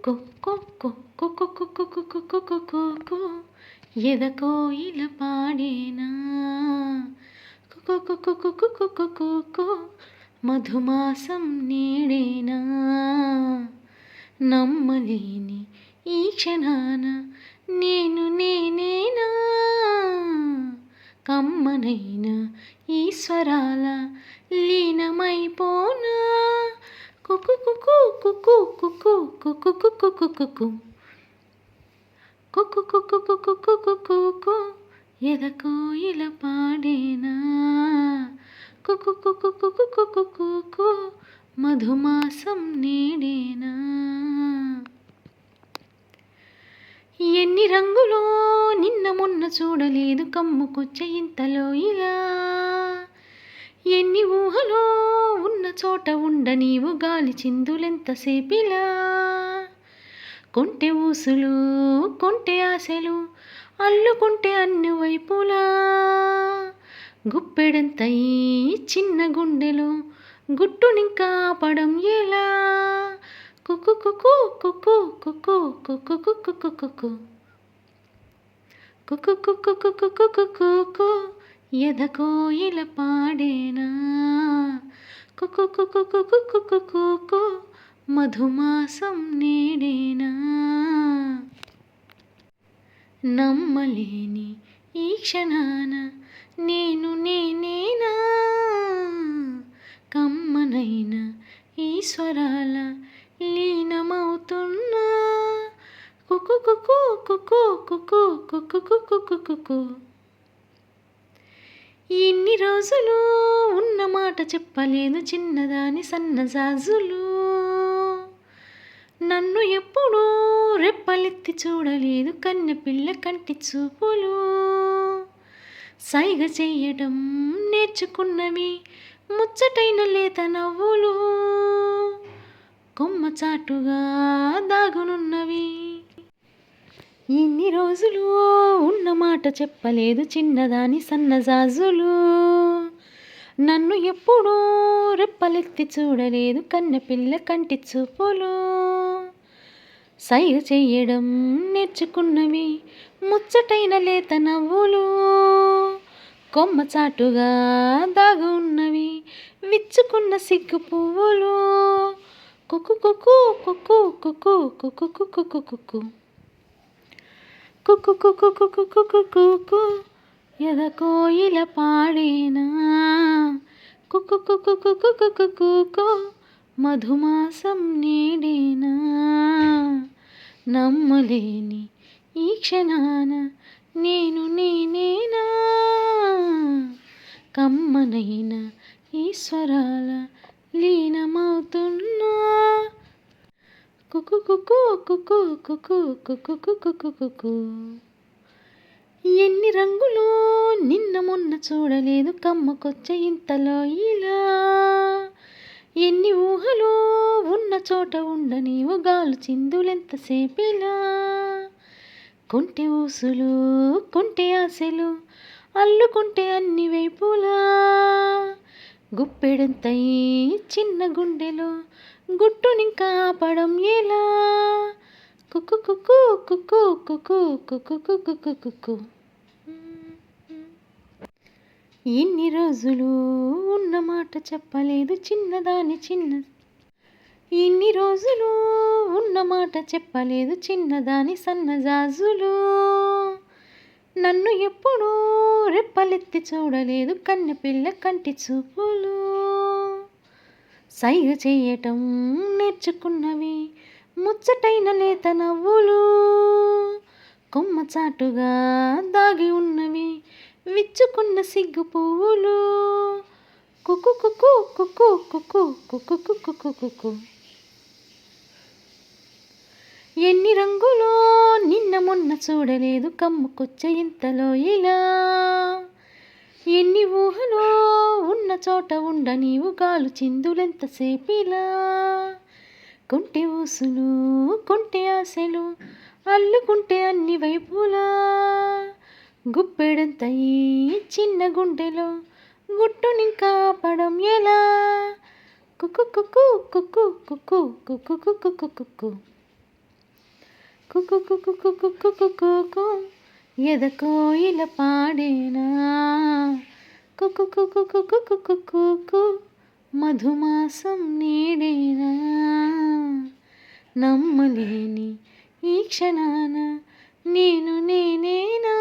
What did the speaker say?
కుక్కు కుక్కు కుక్కు కుక్కు కుక్కు కుక్కు కు ఎదకోయిల పాడేనా కుక్కు కుక్కు కుక్కు కుక్కు కుక్కు మధుమాసం నేడేనా నమ్మలేని ఈ క్షణాన నేను నేనేనా కమ్మనైన ఈ స్వరాల లీనమైపోనా కుక్కు కుక్కు కుక్కు కుక్కు కుక్కు కుక్కు కుక్కు కుక్కు కుక్కు కుక్కు కుక్కు కుక్కు ఎదకోయిల పాడేనా కుక్కు కుక్కు కుక్కు కుక్కు కుక్కు మధుమాసం నేడేనా ఎన్ని రంగులో నిన్న మొన్న చూడలేదు కమ్ముకొచ్చే ఇంతలో ఇలా ఎన్ని ఊహలో ఉన్న చోట ఉండ నీవు గాలి చిందులెంతసేపిలా కొంటె ఊసులు కొంటె ఆశలు అల్లుకుంటే అన్ని వైపులా గుప్పెడంత ఈ చిన్న గుండెలో గుట్టునింకా ఆపడం ఎలా కుక్కు కుక్కు కుక్కు కుక్కు కుక్కు కుక్కు కుక్కు కుక్కు కుక్కు కుక్కు కుక్కు కుక్కు ఎదకోయిల పాడేనా కుక్కు కుక్కు కుక్కు కుక్కు కుక్కు మధుమాసం నేడేనా నమ్మలేని ఈ క్షణాన నేను నేనేనా కమ్మనైన ఈ స్వరాల లీనమవుతున్నా కుక్కు కుక్కు కుక్కు కుక్కు కుక్కు కుక్కు కుక్కు ఇన్ని రోజులు ఉన్న మాట చెప్పలేదు చిన్నదాని సన్నజాజులు నన్ను ఎప్పుడూ రెప్పలెత్తి చూడలేదు కన్నెపిల్ల కంటి చూపులు సైగ చెయ్యడం నేర్చుకున్నవి ముచ్చటైన లేత నవ్వులు కొమ్మ చాటుగా దాగునున్నవి ఇన్ని రోజులు ఉన్న మాట చెప్పలేదు చిన్నదాని సన్నజాజులు నన్ను ఎప్పుడూ రెప్పలెత్తి చూడలేదు కన్నెపిల్ల కంటి చూపులు సైగ చెయ్యడం నేర్చుకున్నవి ముచ్చటైన లేత నవ్వులు కొమ్మ చాటుగా దాగు ఉన్నవి విచ్చుకున్న సిగ్గు పువ్వులు కుక్కు కుక్కు కుక్కు కుక్కు కుక్కు కుక్కు కుక్కు కుక్కు కుక్కు కుక్కు కుక్కు కుక్కు ఎదకోయిల పాడేనా కుక్కు కుక్కు కుక్కు కుక్కు కుక్కు మధుమాసం నేడేనా నమ్మలేని ఈ క్షణాన నేను నేనేనా కమ్మనైన ఈ స్వరాల లీనమవుతున్నా కుక్కు కుక్కు కుక్కు కుక్కు కుక్కు కుక్కు కుక్కు ఎన్ని రంగులు నిన్న మొన్న చూడలేదు కమ్మకొచ్చే ఇంతలో ఇలా ఎన్ని ఊహలు ఉన్న చోట ఉండ నీవు గాలు చిందులెంతసేపిలా కొంటె ఊసులు కొంటె ఆశలు అల్లుకుంటే అన్ని వైపులా గుప్పెడంత ఈ చిన్న గుండెలో గుట్టునింకా ఆపడం ఎలా కుక్కు కుక్కు కుక్కు కుక్కు కుక్కు కుక్కు కుక్కు ఇన్ని రోజులు ఉన్న మాట చెప్పలేదు చిన్నదాని చిన్న ఇన్ని రోజులు ఉన్న మాట చెప్పలేదు చిన్నదాని సన్నజాజులు నన్ను ఎప్పుడూ రెప్పలెత్తి చూడలేదు కన్నెపిల్ల కంటి చూపులు సైగ చేయటం నేర్చుకున్నవి ముచ్చటైన లేత నవ్వులు కొమ్మ చాటుగా దాగి ఉన్నవి విచ్చుకున్న సిగ్గు పువ్వులు కుక్కు కుక్కు కుక్కు కుక్కు కుక్కు కుక్కు కుక్కు ఎన్ని రంగులో నిన్న మొన్న చూడలేదు కమ్ముకొచ్చే ఇంతలో ఇలా ఎన్ని ఊహలో ఉన్న చోట ఉండ నీవు గాలు చిందులెంతసేపిలా కొంటె ఊసులు కొంటె ఆశలు అల్లుకుంటే అన్ని వైపులా గుప్పెడంత ఈ చిన్న గుండెలో గుట్టునింకా ఆపడం ఎలా కుక్కు కుక్కు కుక్కు కుక్కు కుక్కు కుక్కు కుక్కు కుకు కుకు కుకు కుకు కుకు ఎద కోయిల పాడేనా కుకు కుకు కుకు కుకు కుకు మధుమాసం నీడేనా నమ్మలేని ఈ క్షణాన నేను నేనేనా